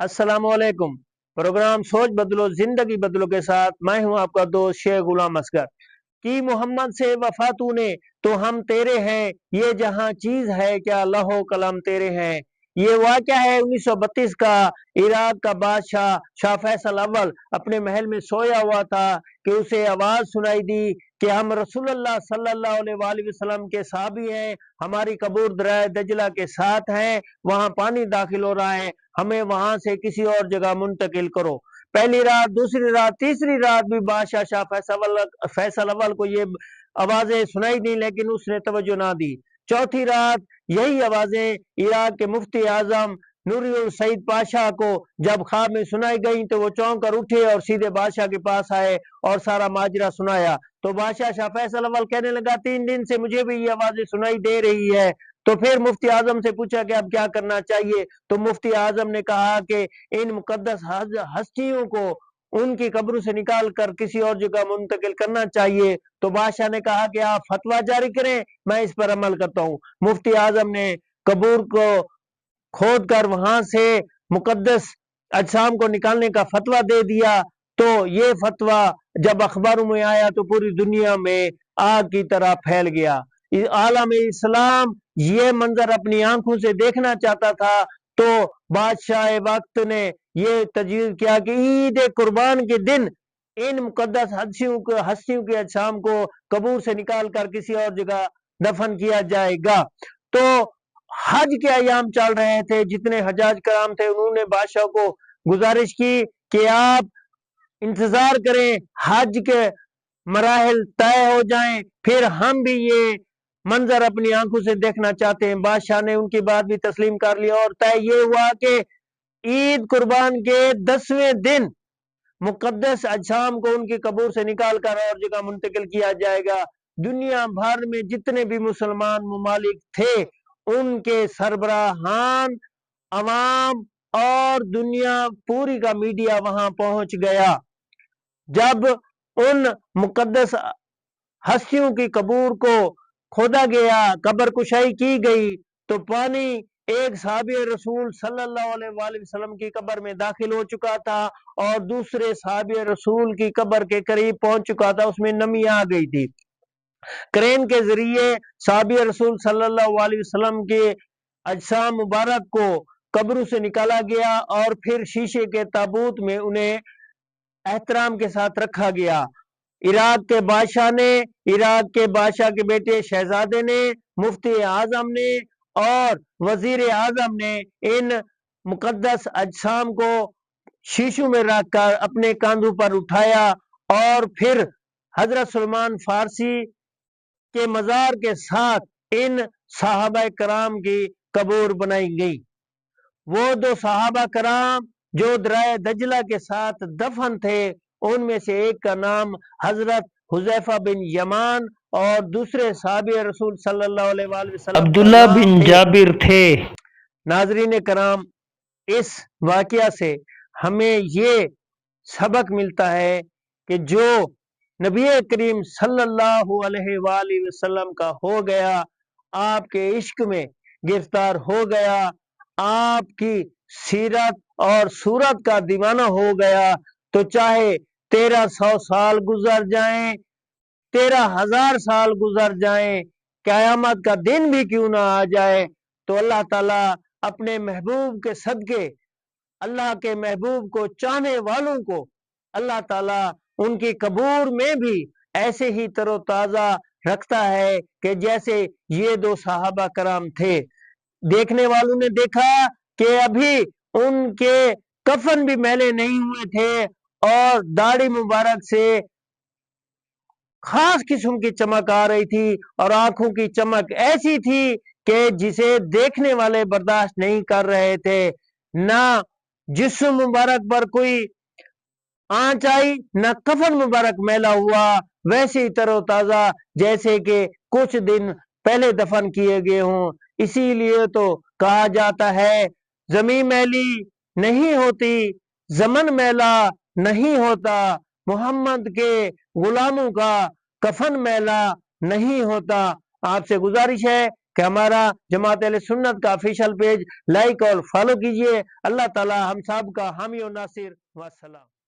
अस्सलाम वालेकुम। प्रोग्राम सोच बदलो जिंदगी बदलो के साथ मैं हूं आपका दोस्त शेख गुलाम असगर। कि मोहम्मद से वफा तूने तो हम तेरे हैं, ये जहां चीज है क्या लहो कलम तेरे हैं। ये वाक़या है 1932 का। इराक का बादशाह शाह फैसल अव्वल अपने महल में सोया हुआ था कि उसे आवाज सुनाई दी कि हम रसूलुल्लाह सल्लल्लाहु अलैहि वसल्लम के साहबी हैं, हमारी कबूर दरिया दजला के साथ है, वहां पानी दाखिल हो रहा है, हमें वहां से किसी और जगह मुंतकिल करो। पहली रात, दूसरी रात, तीसरी रात भी बादशाह शाह फैसल अव्वल को ये आवाजें सुनाई दी, लेकिन उसने तवज्जो ना दी। चौथी रात यही आवाजें इराक के मुफ्ती आजम नूरी सईद पाशा को जब ख्वाब में सुनाई गई तो वो चौंक कर उठे और सीधे बादशाह के पास आए और सारा माजरा सुनाया। तो बादशाह शाह फैसल अव्वल कहने लगा, 3 दिन से मुझे भी ये आवाजें सुनाई दे रही है। तो फिर मुफ्ती आजम से पूछा कि अब क्या करना चाहिए। तो मुफ्ती आजम ने कहा कि इन मुकद्दस हस्तियों को उनकी कब्रों से निकाल कर किसी और जगह मुंतकिल करना चाहिए। तो बादशाह ने कहा कि आप फतवा जारी करें, मैं इस पर अमल करता हूँ। मुफ्ती आजम ने कब्र को खोद कर वहां से मुकद्दस अजसाम को निकालने का फतवा दे दिया। तो ये फतवा जब अखबारों में आया तो पूरी दुनिया में आग की तरह फैल गया। आलम इस्लाम ये मंजर अपनी आंखों से देखना चाहता था। तो बादशाह वक्त ने ये तजवीज किया कि ईद कुर्बान के दिन इन मुकद्दस हस्तियों के अजसाम को कबूर से निकाल कर किसी और जगह दफन किया जाएगा। तो हज के अयाम चल रहे थे, जितने हजाज कराम थे उन्होंने बादशाह को गुजारिश की कि आप इंतजार करें, हज के मराहल तय हो जाएं, फिर हम भी ये मंजर अपनी आंखों से देखना चाहते हैं। बादशाह ने उनकी बात भी तस्लीम कर लिया और तय ये हुआ कि ईद कुर्बान के 10वें दिन मुकद्दस अजसाम को उनकी कब्र से निकाल कर और जगह मुंतकिल किया जाएगा। दुनिया भर में जितने भी मुसलमान ममालिक थे उनके सरबराहान, अवाम और दुनिया पूरी का मीडिया वहां पहुंच गया। जब उन मुकद्दस हस्तियों की कब्र को खोदा गया, कब्र कुशाई की गई, तो पानी एक साहबी रसूल सल्लल्लाहु अलैहि वसल्लम की कब्र में दाखिल हो चुका था और दूसरे साहबी रसूल की कब्र के करीब पहुंच चुका था, उसमें नमी आ गई थी। क्रेन के जरिए साहबी रसूल सल्लल्लाहु अलैहि वसल्लम के अजसाम मुबारक को कब्र से निकाला गया और फिर शीशे के ताबूत में उन्हें एहतराम के साथ रखा गया। इराक के बादशाह ने, इराक के बादशाह के बेटे शहजादे ने, मुफ्ती आजम ने और वजीर आजम ने इन मुकद्दस अजसाम को शीशों में रखकर अपने कंधों पर उठाया और फिर हजरत सलमान फारसी के मजार के साथ इन साहबा कराम की कब्र बनाई गई। वो दो साहबा कराम जो दरिया दजला के साथ दफन थे, उनमें से एक का नाम हजरत हुजैफा बिन यमान और दूसरे साहबी रसूल सल्लल्लाहु अलैहि वसल्लम का अब्दुल्ला नाम बिन थे जाबिर थे। नाजरीन कराम, इस वाकया से हमें ये सबक मिलता है कि जो नबी करीम सल्लल्लाहु अलैहि वसल्लम का हो गया, आपके इश्क में गिरफ्तार हो गया, आपकी सीरत और सूरत का दीवाना हो गया, तो चाहे 1300 साल गुजर जाएं, 13,000 साल गुजर जाएं, कयामत का दिन भी क्यों ना आ जाए, तो अल्लाह ताला अपने महबूब के सदके, अल्लाह के महबूब को चाहने वालों को अल्लाह ताला उनकी कब्र में भी ऐसे ही तरोताजा रखता है कि जैसे ये दो साहबा कराम थे। देखने वालों ने देखा कि अभी उनके कफन भी मैले नहीं हुए थे और दाढ़ी मुबारक से खास किस्म की चमक आ रही थी और आंखों की चमक ऐसी थी कि जिसे देखने वाले बर्दाश्त नहीं कर रहे थे। ना जिस्म मुबारक पर कोई आंच आई, न कफन मुबारक मैला हुआ, वैसे ही तरोताजा जैसे कि कुछ दिन पहले दफन किए गए हों। इसीलिए तो कहा जाता है, जमीन मैली नहीं होती, जमन मैला नहीं होता, मोहम्मद के गुलामों का कफन मैला नहीं होता। आपसे गुजारिश है کہ ہمارا جماعت اہل سنت کا آفیشیل پیج لائک اور فالو کیجئے۔ اللہ تعالی ہم سب کا حامی و ناصر، والسلام۔